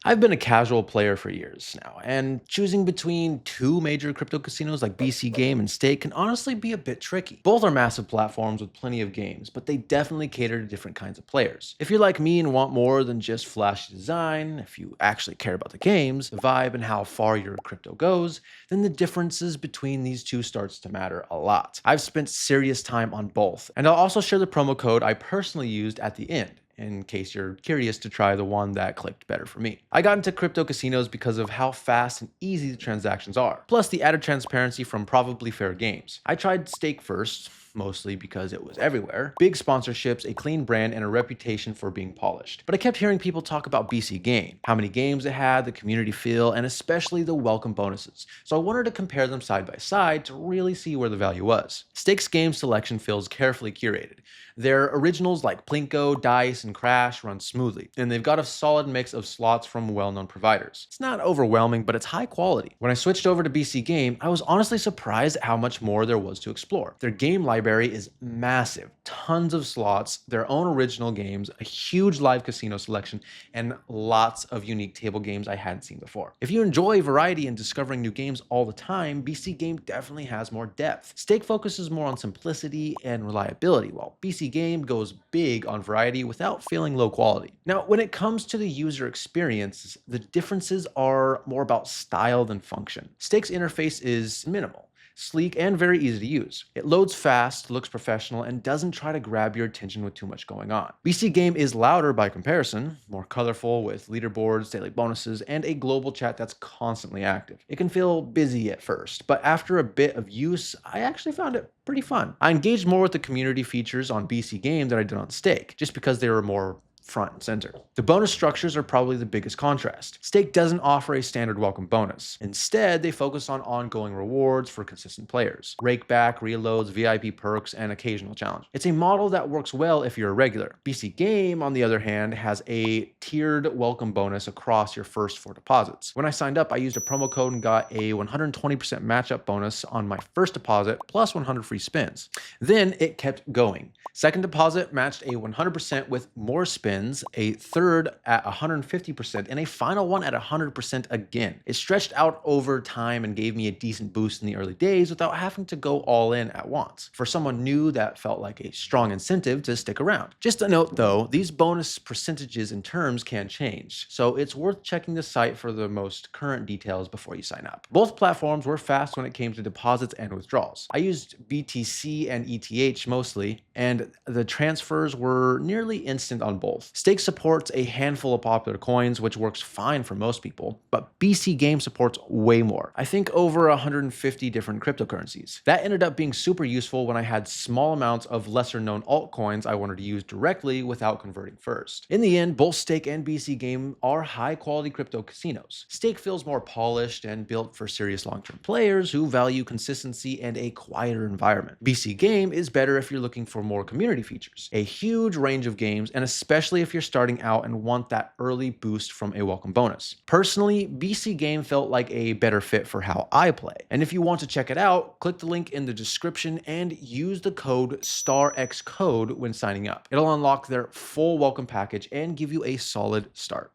I've been a casual player for years now, and choosing between two major crypto casinos like BC.Game and Stake can honestly be a bit tricky. Both are massive platforms with plenty of games, but they definitely cater to different kinds of players. If you're like me and want more than just flashy design, if you actually care about the games, the vibe, and how far your crypto goes, then the differences between these two starts to matter a lot. I've spent serious time on both, and I'll also share the promo code I personally used at the end, in case you're curious to try the one that clicked better for me. I got into crypto casinos because of how fast and easy the transactions are, plus the added transparency from probably fair games. I tried Stake first, mostly because it was everywhere. Big sponsorships, a clean brand, and a reputation for being polished. But I kept hearing people talk about BC.Game, how many games it had, the community feel, and especially the welcome bonuses. So I wanted to compare them side by side to really see where the value was. Stake's game selection feels carefully curated. Their originals like Plinko, Dice, and Crash run smoothly, and they've got a solid mix of slots from well-known providers. It's not overwhelming, but it's high quality. When I switched over to BC.Game, I was honestly surprised at how much more there was to explore. Their game library is massive, tons of slots, their own original games, a huge live casino selection, and lots of unique table games I hadn't seen before. If you enjoy variety and discovering new games all the time, BC.Game definitely has more depth. Stake focuses more on simplicity and reliability, while BC.Game goes big on variety without feeling low quality. Now, when it comes to the user experience, the differences are more about style than function. Stake's interface is minimal, sleek, and very easy to use. It loads fast, looks professional, and doesn't try to grab your attention with too much going on. BC.Game is louder by comparison, more colorful with leaderboards, daily bonuses, and a global chat that's constantly active. It can feel busy at first, but after a bit of use, I actually found it pretty fun. I engaged more with the community features on BC.Game than I did on Stake, just because they were more front and center. The bonus structures are probably the biggest contrast. Stake doesn't offer a standard welcome bonus. Instead, they focus on ongoing rewards for consistent players, rakeback, reloads, VIP perks, and occasional challenge. It's a model that works well if you're a regular. BC.Game, on the other hand, has a tiered welcome bonus across your first 4 deposits. When I signed up, I used a promo code and got a 120% matchup bonus on my first deposit plus 100 free spins. Then it kept going. Second deposit matched a 100% with more spins, a third at 150%, and a final one at 100% again. It stretched out over time and gave me a decent boost in the early days without having to go all in at once. For someone new, that felt like a strong incentive to stick around. Just a note though, these bonus percentages and terms can change, so it's worth checking the site for the most current details before you sign up. Both platforms were fast when it came to deposits and withdrawals. I used BTC and ETH mostly, and the transfers were nearly instant on both. Stake supports a handful of popular coins, which works fine for most people, but BC.Game supports way more. I think over 150 different cryptocurrencies. That ended up being super useful when I had small amounts of lesser known altcoins I wanted to use directly without converting first. In the end, both Stake and BC.Game are high quality crypto casinos. Stake feels more polished and built for serious long-term players who value consistency and a quieter environment. BC.Game is better if you're looking for more community features, a huge range of games, and especially if you're starting out and want that early boost from a welcome bonus. Personally, BC.Game felt like a better fit for how I play. And if you want to check it out, click the link in the description and use the code STARXCODE when signing up. It'll unlock their full welcome package and give you a solid start.